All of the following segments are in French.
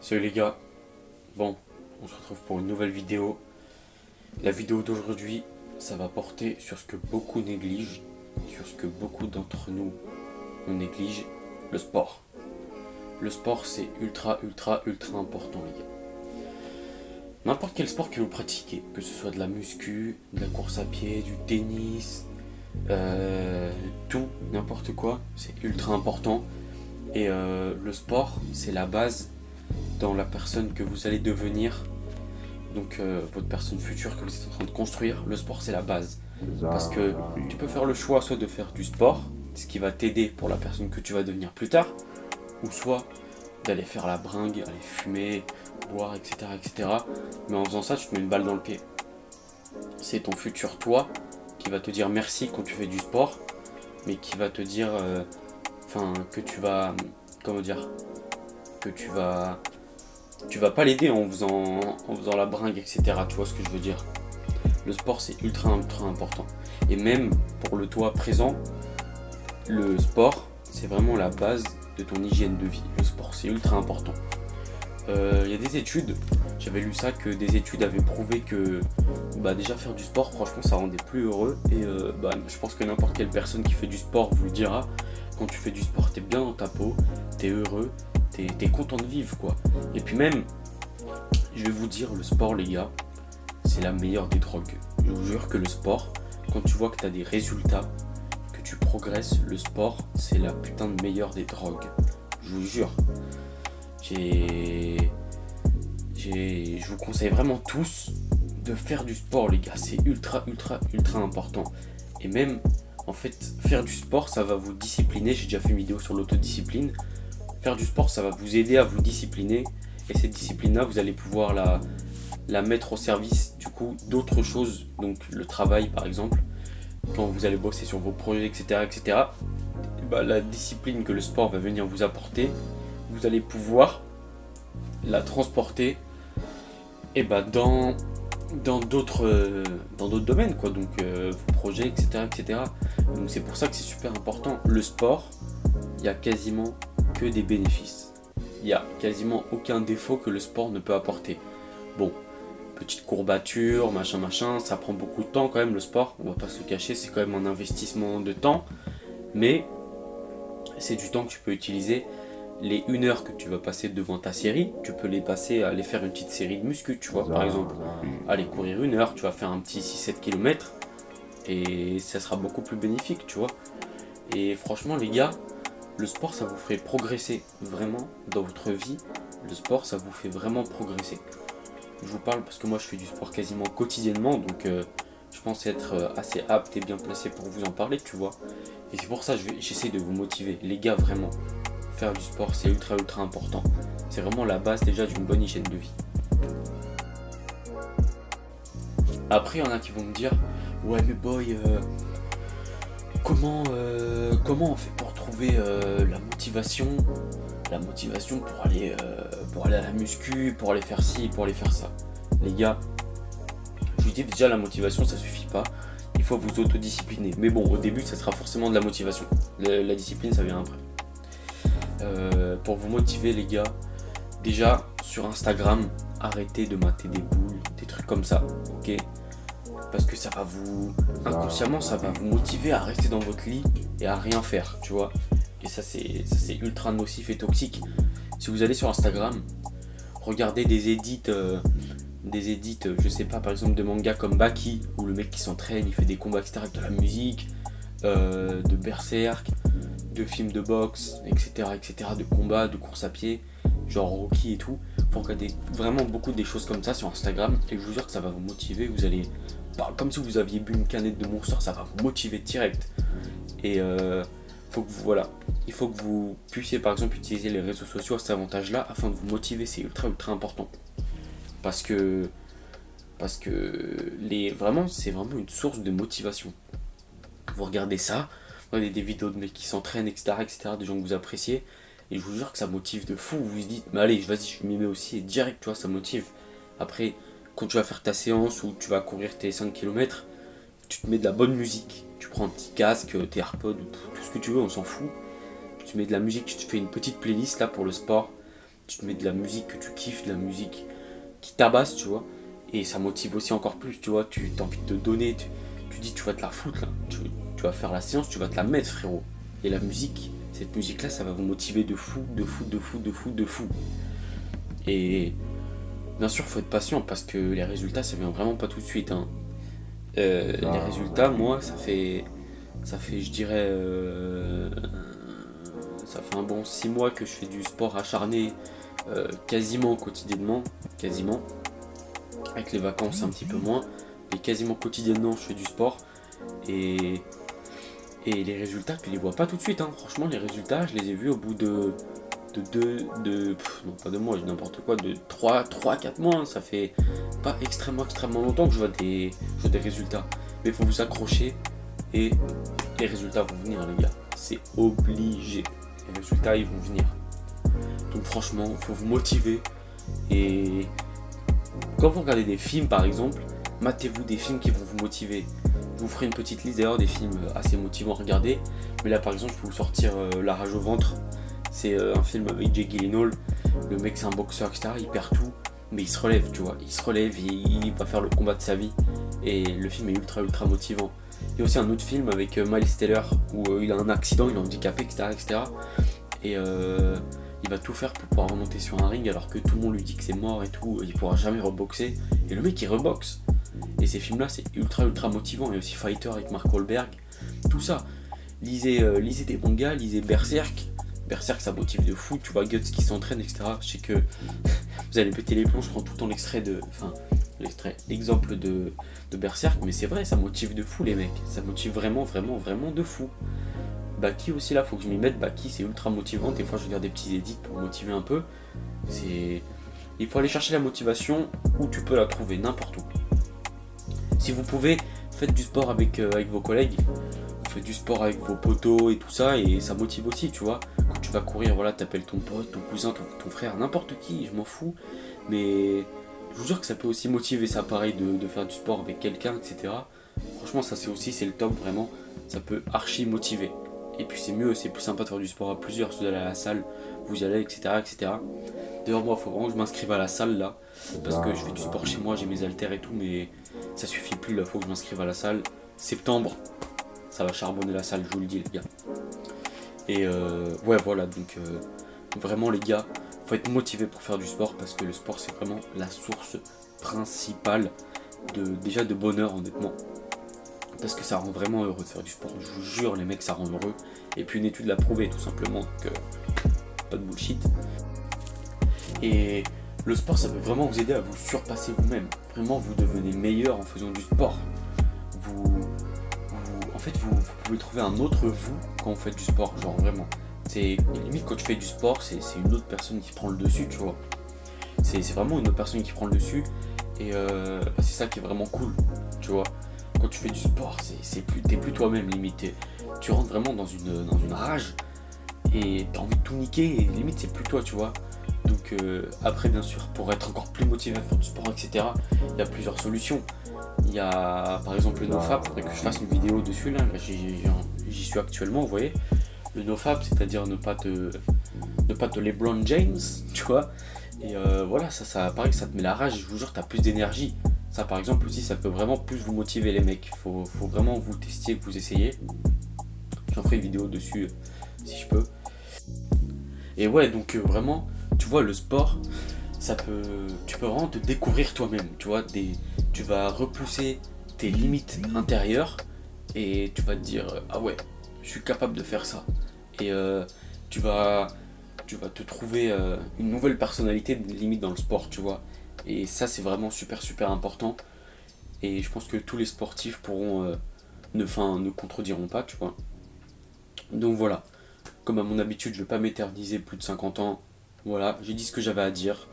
Salut les gars, bon, on se retrouve pour une nouvelle vidéo. La vidéo d'aujourd'hui, ça va porter sur ce que beaucoup négligent, sur ce que beaucoup d'entre nous on néglige, le sport. Le sport, c'est ultra important les gars. N'importe quel sport que vous pratiquez, que ce soit de la muscu, de la course à pied, du tennis, tout, n'importe quoi, c'est ultra important. Et le sport, c'est la base dans la personne que vous allez devenir, donc votre personne future que vous êtes en train de construire. Le sport, c'est la base, parce que tu peux faire le choix soit de faire du sport, ce qui va t'aider pour la personne que tu vas devenir plus tard, ou soit d'aller faire la bringue, aller fumer, boire, etc. Mais en faisant ça, tu te mets une balle dans le pied. C'est ton futur toi qui va te dire merci quand tu fais du sport, mais qui va te dire que tu vas, comment dire, que tu vas pas l'aider en faisant la bringue, etc. Tu vois ce que je veux dire? Le sport, c'est ultra important. Et même pour le toi présent, le sport, c'est vraiment la base de ton hygiène de vie. Le sport, c'est ultra important. Il y a des études, j'avais lu ça, que des études avaient prouvé que déjà faire du sport, franchement, ça rendait plus heureux. Et je pense que n'importe quelle personne qui fait du sport vous le dira. Quand tu fais du sport, t'es bien dans ta peau, t'es heureux, t'es content de vivre, quoi. Et puis même, je vais vous dire, le sport, les gars, c'est la meilleure des drogues. Je vous jure que le sport, quand tu vois que t'as des résultats, que tu progresses, le sport, c'est la putain de meilleure des drogues. Je vous jure. Je vous conseille vraiment tous de faire du sport, les gars. C'est ultra important. Et même, en fait, faire du sport, ça va vous discipliner. J'ai déjà fait une vidéo sur l'autodiscipline. Faire du sport, ça va vous aider à vous discipliner. Et cette discipline-là, vous allez pouvoir la mettre au service du coup d'autres choses. Donc le travail, par exemple, quand vous allez bosser sur vos projets, etc. La discipline que le sport va venir vous apporter, vous allez pouvoir la transporter dans d'autres domaines, quoi. Donc vos projets, etc. Donc c'est pour ça que c'est super important. Le sport, il y a quasiment que des bénéfices. Il n'y a quasiment aucun défaut que le sport ne peut apporter. Bon, petite courbature, machin, ça prend beaucoup de temps quand même, le sport, on va pas se le cacher, c'est quand même un investissement de temps, mais c'est du temps que tu peux utiliser. Les 1 heure que tu vas passer devant ta série, tu peux les passer à aller faire une petite série de muscu, tu vois, par exemple. Aller courir 1 heure, tu vas faire un petit 6-7 km, et ça sera beaucoup plus bénéfique, tu vois. Et franchement, les gars, le sport, ça vous ferait progresser vraiment dans votre vie. Le sport, ça vous fait vraiment progresser. Je vous parle parce que moi, je fais du sport quasiment quotidiennement, donc je pense être assez apte et bien placé pour vous en parler, tu vois. Et c'est pour ça que j'essaie de vous motiver. Les gars, vraiment, faire du sport, c'est ultra important. C'est vraiment la base déjà d'une bonne hygiène de vie. Après, il y en a qui vont me dire, ouais mais boy, comment on fait pour trouver la motivation pour aller à la muscu, pour aller faire ci, pour aller faire ça. Les gars, je vous dis déjà, la motivation, ça suffit pas. Il faut vous autodiscipliner. Mais bon, au début, ça sera forcément de la motivation. La discipline, ça vient après. Pour vous motiver, les gars, déjà sur Instagram, arrêtez de mater des boules, des trucs comme ça, ok? Parce que ça va inconsciemment, ça va vous motiver à rester dans votre lit et à rien faire, tu vois. Et ça c'est ultra nocif et toxique. Si vous allez sur Instagram, regardez des edits, je sais pas, par exemple de mangas comme Baki, où le mec qui s'entraîne, il fait des combats, etc. avec de la musique, de Berserk, de films de boxe, etc. de combats, de course à pied, genre Rocky et tout. Faut regarder vraiment beaucoup des choses comme ça sur Instagram, et je vous jure que ça va vous motiver. Vous allez, comme si vous aviez bu une canette de Monster, ça va vous motiver direct. Et il faut que vous puissiez par exemple utiliser les réseaux sociaux à cet avantage-là afin de vous motiver. C'est ultra important. Parce que vraiment, c'est vraiment une source de motivation. Vous regardez ça, vous regardez des vidéos de mecs qui s'entraînent, etc., des gens que vous appréciez, et je vous jure que ça motive de fou. Vous vous dites, mais allez, vas-y, je m'y mets aussi, et direct, tu vois, ça motive. Après, quand tu vas faire ta séance ou tu vas courir tes 5 km, tu te mets de la bonne musique. Tu prends un petit casque, tes AirPods, tout ce que tu veux, on s'en fout. Tu te mets de la musique, tu te fais une petite playlist là pour le sport. tu te mets de la musique que tu kiffes, de la musique qui tabasse, tu vois. Et ça motive aussi encore plus, tu vois. Tu as envie de te donner, tu dis tu vas te la foutre là. Tu vas faire la séance, tu vas te la mettre, frérot. Et la musique, cette musique-là, ça va vous motiver de fou, de fou, de fou, de fou, de fou. Et bien sûr, faut être patient parce que les résultats, ça vient vraiment pas tout de suite, hein. Les résultats, moi, ça fait, je dirais, ça fait un bon 6 mois que je fais du sport acharné, quasiment quotidiennement, quasiment, avec les vacances un petit peu moins, mais quasiment quotidiennement je fais du sport, et, et les résultats, tu les vois pas tout de suite, hein. Franchement, les résultats, je les ai vus au bout non pas 2 mois, n'importe quoi, de 3-4 mois, hein. Ça fait pas extrêmement longtemps que je vois des résultats, mais il faut vous accrocher, et les résultats vont venir, les gars, c'est obligé, les résultats ils vont venir. Donc franchement, il faut vous motiver, et quand vous regardez des films par exemple, matez-vous des films qui vont vous motiver. Je vous ferai une petite liste d'ailleurs des films assez motivants à regarder, mais là par exemple je peux vous sortir La rage au ventre. C'est un film avec Jake Gyllenhaal. Le mec c'est un boxeur, etc. Il perd tout, mais il se relève, tu vois. Il se relève, il va faire le combat de sa vie. Et le film est ultra motivant. Il y a aussi un autre film avec Miles Teller où il a un accident, il est handicapé, etc. Et il va tout faire pour pouvoir remonter sur un ring alors que tout le monde lui dit que c'est mort et tout, il pourra jamais reboxer. Et le mec il reboxe. Et ces films là c'est ultra motivant. Il y a aussi Fighter avec Mark Wahlberg. Tout ça. Lisez des mangas, lisez Berserk. Berserk ça motive de fou, tu vois Guts qui s'entraîne, etc. Je sais que vous allez péter les plombs, je prends tout le temps l'exemple de Berserk, mais c'est vrai, ça motive de fou les mecs. Ça motive vraiment de fou. Baki aussi là, faut que je m'y mette. Baki c'est ultra motivant, des fois je regarde des petits edits pour motiver un peu. Il faut aller chercher la motivation où tu peux la trouver, n'importe où. Si vous pouvez, faites du sport avec vos collègues, vous faites du sport avec vos potos et tout ça, et ça motive aussi, tu vois. Quand tu vas courir, voilà, t'appelles ton pote, ton cousin, ton frère, n'importe qui, je m'en fous. Mais je vous jure que ça peut aussi motiver, ça pareil de faire du sport avec quelqu'un, etc. Franchement ça c'est le top vraiment, ça peut archi motiver. Et puis c'est plus sympa de faire du sport à plusieurs, si vous allez à la salle, vous y allez, etc. D'ailleurs moi il faut vraiment que je m'inscrive à la salle là, parce que je fais du sport chez moi, j'ai mes haltères et tout, mais ça suffit plus là, faut que je m'inscrive à la salle. Septembre, ça va charbonner la salle, je vous le dis les gars. Et ouais voilà, donc vraiment les gars, faut être motivé pour faire du sport, parce que le sport c'est vraiment la source principale déjà de bonheur honnêtement. Parce que ça rend vraiment heureux de faire du sport, je vous jure les mecs, ça rend heureux. Et puis une étude l'a prouvé tout simplement, que pas de bullshit. Et le sport ça peut vraiment vous aider à vous surpasser vous-même. Vraiment vous devenez meilleur en faisant du sport. En fait vous pouvez trouver un autre vous quand vous faites du sport, genre vraiment. C'est limite quand tu fais du sport, c'est une autre personne qui prend le dessus, tu vois. C'est vraiment une autre personne qui prend le dessus. Et c'est ça qui est vraiment cool, tu vois. Quand tu fais du sport, t'es plus toi-même limite. Tu rentres vraiment dans une rage et t'as envie de tout niquer et limite c'est plus toi, tu vois. Donc après bien sûr pour être encore plus motivé à faire du sport, etc. il y a plusieurs solutions. Il y a par exemple le NoFap, il faudrait que je fasse une vidéo dessus là, j'y suis actuellement, vous voyez. Le NoFap, c'est-à-dire ne pas te LeBron James, tu vois. Et voilà, ça paraît que ça te met la rage, je vous jure, t'as plus d'énergie. Ça par exemple aussi, ça peut vraiment plus vous motiver les mecs. Faut vraiment vous tester, que vous essayez. J'en ferai une vidéo dessus si je peux. Et ouais, donc vraiment, tu vois, le sport, tu peux vraiment te découvrir toi-même. Tu vois, tu vas repousser tes limites intérieures et tu vas te dire ah ouais, je suis capable de faire ça. Et tu vas te trouver une nouvelle personnalité limite dans le sport, tu vois. Et ça c'est vraiment super important. Et je pense que tous les sportifs ne contrediront pas, tu vois. Donc voilà. Comme à mon habitude, je ne vais pas m'éterniser plus de 50 ans. Voilà, j'ai dit ce que j'avais à dire.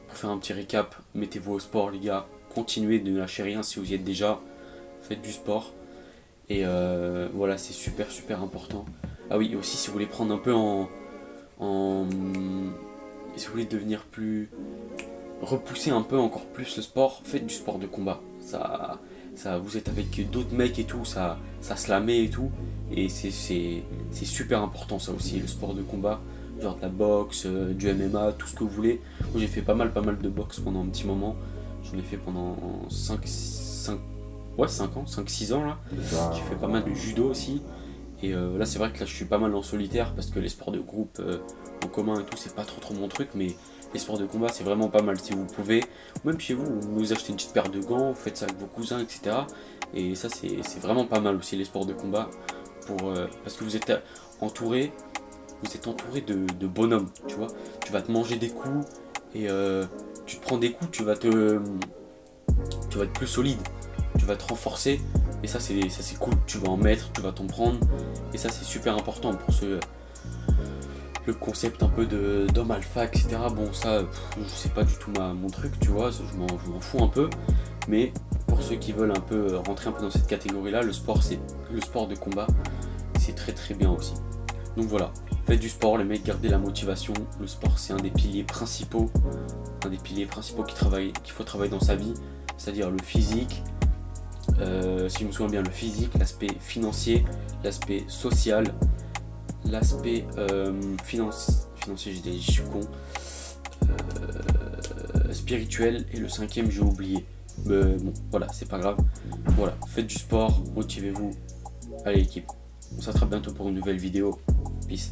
Pour faire un petit récap, mettez-vous au sport les gars. Continuez, ne lâchez rien si vous y êtes déjà. Faites du sport. Et voilà, c'est super important. Ah oui, et aussi si vous voulez prendre un peu si vous voulez devenir plus... repousser un peu encore plus le sport, faites du sport de combat. Ça vous êtes avec d'autres mecs et tout, ça se la met et tout. Et c'est super important ça aussi, le sport de combat. genre de la boxe, du MMA, tout ce que vous voulez. Moi j'ai fait pas mal de boxe pendant un petit moment. J'en ai fait pendant 5 ans, 5-6 ans là. J'ai fait pas mal de judo aussi. Et là c'est vrai que là je suis pas mal en solitaire parce que les sports de groupe en commun et tout c'est pas trop mon truc, mais les sports de combat c'est vraiment pas mal. Si vous pouvez, ou même chez vous, vous achetez une petite paire de gants, vous faites ça avec vos cousins, etc. Et ça c'est vraiment pas mal aussi les sports de combat parce que vous êtes entouré de bonhommes, tu vois. Tu vas te manger des coups et tu te prends des coups, tu vas être plus solide, tu vas te renforcer et ça c'est cool, tu vas en mettre, tu vas t'en prendre et ça c'est super important pour le concept un peu d'homme alpha, etc. Bon ça c'est pas du tout mon truc, tu vois, je m'en fous un peu, mais pour ceux qui veulent un peu rentrer un peu dans cette catégorie là, le sport de combat c'est très bien aussi. Donc voilà, faites du sport les mecs, gardez la motivation, le sport c'est un des piliers principaux qu'il faut travailler dans sa vie, c'est-à-dire le physique, si je me souviens bien, le physique, l'aspect financier, l'aspect social, l'aspect financier, je suis con, spirituel, et le cinquième j'ai oublié. Bon, voilà, c'est pas grave. Voilà, faites du sport, motivez-vous. Allez l'équipe, on s'attrape bientôt pour une nouvelle vidéo. Peace.